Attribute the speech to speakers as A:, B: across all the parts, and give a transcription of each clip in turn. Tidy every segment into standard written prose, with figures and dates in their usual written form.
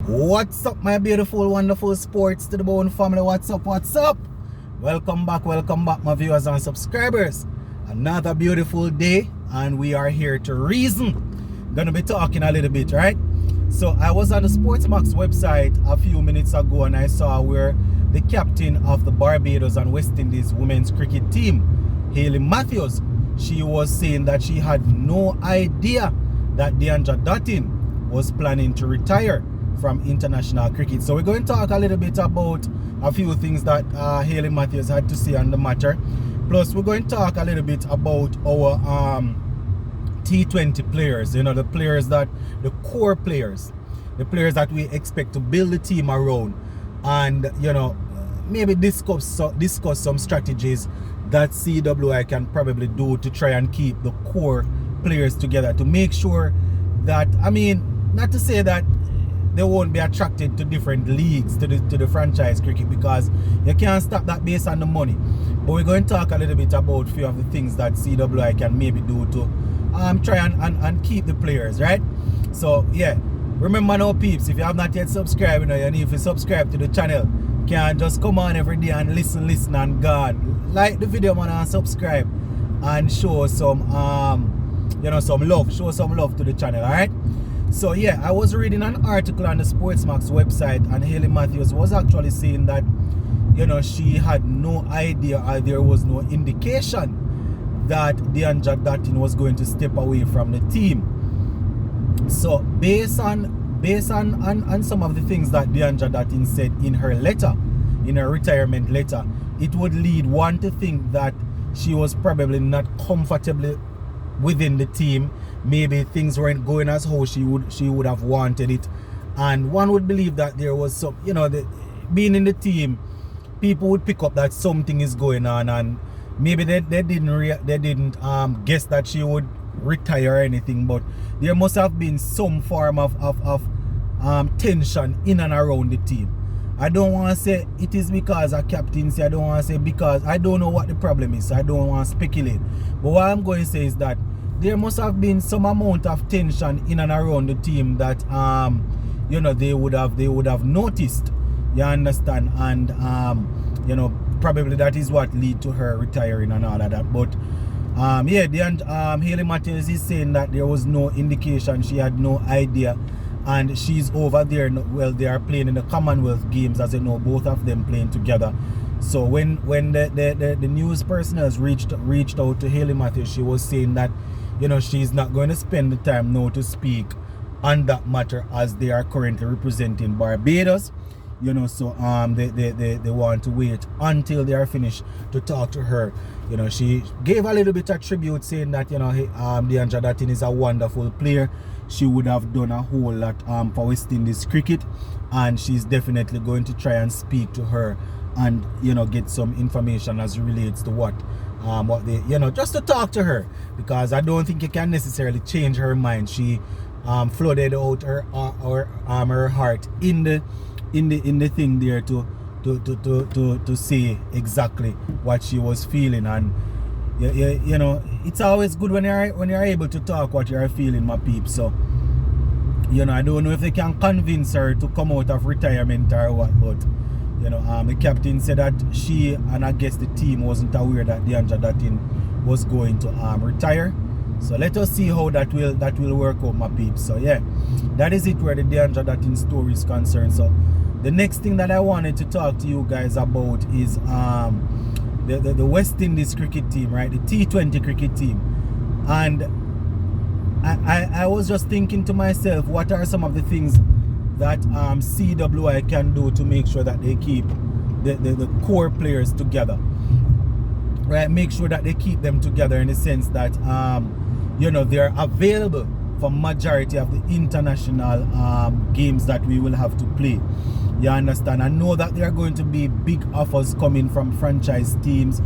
A: What's up, my beautiful, wonderful sports to the bone family? What's up? What's up? Welcome back, my viewers and subscribers. Another beautiful day, and we are here to reason. Gonna be talking a little bit, right? So I was on the Sportsmax website a few minutes ago, and I saw where the captain of the Barbados and West Indies women's cricket team, Hayley Matthews, she was saying that she had no idea that Deandra Dottin was planning to retire from international cricket. So we're going to talk a little bit about a few things that Hayley Matthews had to say on the matter. Plus we're going to talk a little bit about our T20 players, you know, the players that, the core players, the players that we expect to build the team around, and, you know, maybe discuss some strategies that CWI can probably do to try and keep the core players together, to make sure that, I mean, not to say that they won't be attracted to different leagues, to the franchise cricket, because you can't stop that based on the money. But we're going to talk a little bit about a few of the things that CWI can maybe do to try and keep the players, right? So yeah, remember now, peeps, if you have not yet subscribed, you know, you need to subscribe to the channel. You can't just come on every day and listen and go on. Like the video, man, and subscribe, and show some you know, some love, to the channel. All right. So yeah, I was reading an article on the Sportsmax website, and Hayley Matthews was actually saying that, you know, she had no idea, or there was no indication that Deandra Dottin was going to step away from the team. So based on some of the things that Deandra Dottin said in her letter, in her retirement letter, it would lead one to think that she was probably not comfortably within the team. Maybe things weren't going as how she would have wanted it, and one would believe that there was some, you know, being in the team, people would pick up that something is going on, and maybe they didn't guess that she would retire or anything, but there must have been some form of tension in and around the team. I don't want to say it is because of captaincy. I don't want to say because I don't know what the problem is. So I don't want to speculate. But what I'm going to say is that there must have been some amount of tension in and around the team that you know, they would have noticed. You understand? And you know, probably that is what lead to her retiring and all of that. But yeah, Hayley Matthews is saying that there was no indication, she had no idea. And she's over there, well, they are playing in the Commonwealth Games, as you know, both of them playing together. So when the news personnel reached out to Hayley Matthews, she was saying that, you know, she's not going to spend the time now to speak on that matter, as they are currently representing Barbados. You know, so they want to wait until they are finished to talk to her. You know, she gave a little bit of tribute, saying that, you know, Deandra Dottin is a wonderful player. She would have done a whole lot for West Indies cricket, and she's definitely going to try and speak to her and, you know, get some information as it relates to what they, you know, just to talk to her, because I don't think you can necessarily change her mind. She flooded out her heart in the thing there to say exactly what she was feeling. And you know, it's always good when you're able to talk what you're feeling, my peeps. So, you know, I don't know if they can convince her to come out of retirement or what, but, you know, the captain said that she, and I guess the team, wasn't aware that Deandra Dottin was going to retire. So let us see how that will work out, my peeps. So yeah, that is it where the Deandra Dottin story is concerned. So the next thing that I wanted to talk to you guys about is the West Indies cricket team, right? The T20 cricket team. And I was just thinking to myself, what are some of the things that CWI can do to make sure that they keep the core players together, right? Make sure that they keep them together in the sense that you know, they're available for majority of the international games that we will have to play. You understand? I know that there are going to be big offers coming from franchise teams,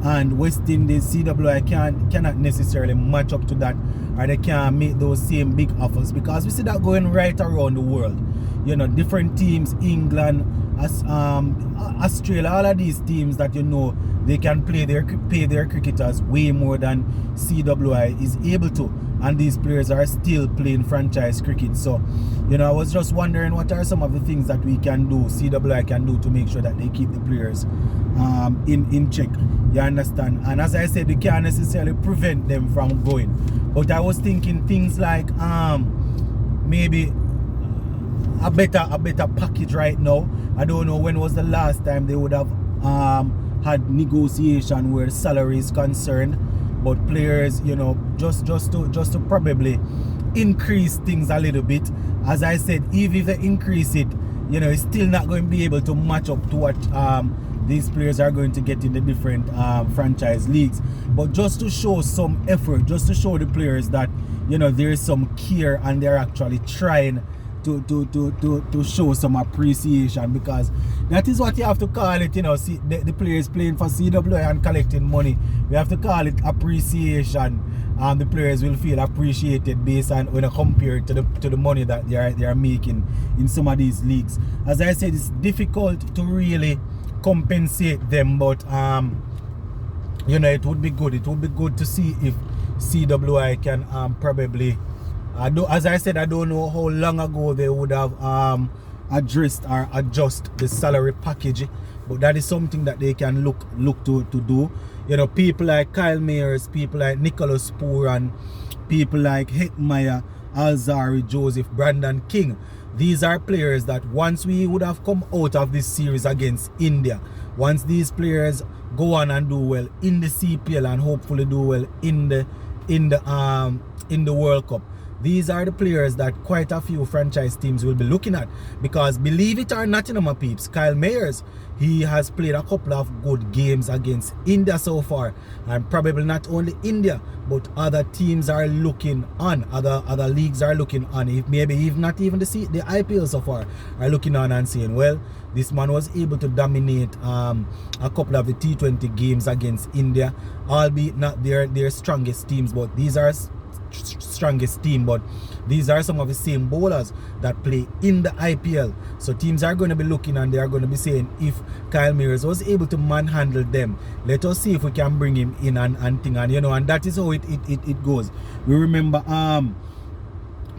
A: and West Indies, CWI cannot necessarily match up to that, or they can't make those same big offers, because we see that going right around the world. You know, different teams, England, Australia, all of these teams that you know, they can pay their cricketers way more than CWI is able to, and these players are still playing franchise cricket. So, you know, I was just wondering what are some of the things that we can do, CWI can do, to make sure that they keep the players in check. You understand? And as I said, we can't necessarily prevent them from going, but I was thinking things like maybe a better package right now. I don't know when was the last time they would have had negotiation where salary is concerned, but players, you know, just to probably increase things a little bit. As I said, even if they increase it, you know, it's still not going to be able to match up to what these players are going to get in the different franchise leagues. But just to show some effort, just to show the players that, you know, there is some care and they're actually trying to show some appreciation, because that is what you have to call it. You know, see the players playing for CWI and collecting money, we have to call it appreciation. The players will feel appreciated based on, when I compare it to the money that they are making in some of these leagues. As I said, it's difficult to really compensate them, but you know, it would be good to see if CWI can probably, as I said, I don't know how long ago they would have addressed or adjust the salary package, but that is something that they can look to do. You know, people like Kyle Mayers, people like Nicholas Pooran, people like Hetmeyer, Alzari Joseph, Brandon King, these are players that once we would have come out of this series against India, once these players go on and do well in the CPL and hopefully do well in the World Cup, these are the players that quite a few franchise teams will be looking at. Because believe it or not, my peeps, Kyle Mayers, he has played a couple of good games against India so far, and probably not only India, but other teams are looking on, other leagues are looking on, if maybe even not even the IPL so far are looking on and saying, well, this man was able to dominate a couple of the T20 games against India, albeit not their strongest teams, but these are strongest team, but these are some of the same bowlers that play in the IPL. So teams are going to be looking and they are going to be saying, if Kyle Mayers was able to manhandle them, let us see if we can bring him in and thing, and you know, and that is how it goes. We remember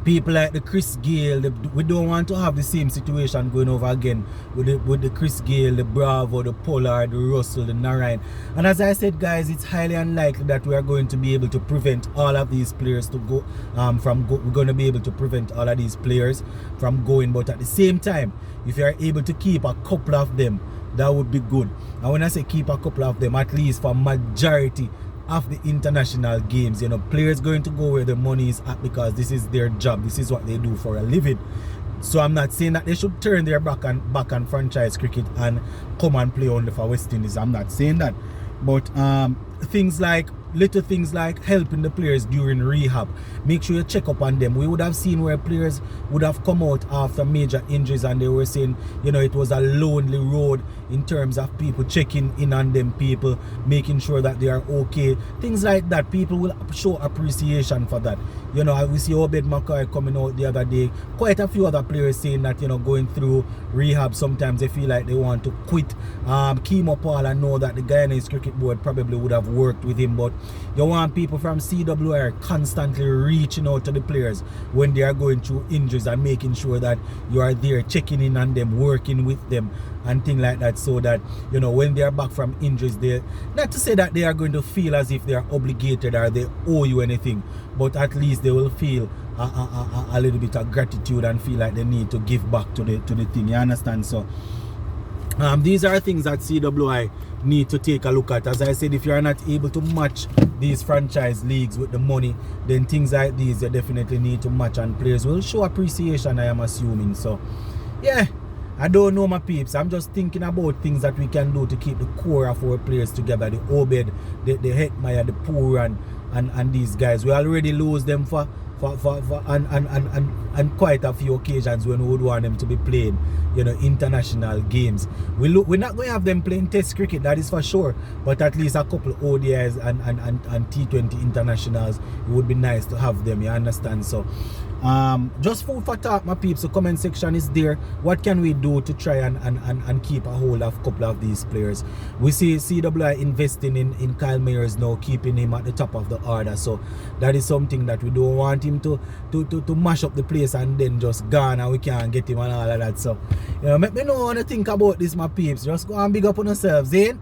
A: people like the Chris Gale, we don't want to have the same situation going over again with the Chris Gale, the Bravo, the Pollard, the Russell, the Narayan. And as I said, guys, it's highly unlikely that we are going to be able to prevent all of these players to go we're going to be able to prevent all of these players from going, but at the same time, if you are able to keep a couple of them, that would be good. And when I say keep a couple of them, at least for majority of the international games, you know, players going to go where the money is at, because this is their job, this is what they do for a living. So I'm not saying that they should turn their back on franchise cricket and come and play only for West Indies. I'm not saying that, but little things like helping the players during rehab, make sure you check up on them. We would have seen where players would have come out after major injuries and they were saying, you know, it was a lonely road in terms of people checking in on them, people making sure that they are okay, things like that. People will show appreciation for that. You know, we see Obed McCoy coming out the other day, quite a few other players saying that, you know, going through rehab, sometimes they feel like they want to quit. Kimo Paul, I know that the Guyanese Cricket Board probably would have worked with him, but you want people from CWI constantly reaching out to the players when they are going through injuries and making sure that you are there checking in on them, working with them and things like that, so that, you know, when they are back from injuries, they, not to say that they are going to feel as if they are obligated or they owe you anything, but at least they will feel a little bit of gratitude and feel like they need to give back to the thing. You understand? So these are things that CWI need to take a look at. As I said, if you are not able to match these franchise leagues with the money, then things like these you definitely need to match, and players will show appreciation, I am assuming. So yeah, I don't know, my peeps. I'm just thinking about things that we can do to keep the core of our players together, the Obed, the Hetmeyer, the Pooran, and these guys. We already lose them for and quite a few occasions when we would want them to be playing, you know, international games. We're not going to have them playing test cricket, that is for sure, but at least a couple ODIs and T20 internationals, it would be nice to have them, you understand? So just food for thought, my peeps. The comment section is there. What can we do to try and keep a hold of a couple of these players? We see CWI investing in Kyle Mayers now, keeping him at the top of the order. So that is something that we don't want him to mash up the place and then just gone and we can't get him and all of that. So, you know, let me know what you think about this, my peeps. Just go and big up on yourselves, eh?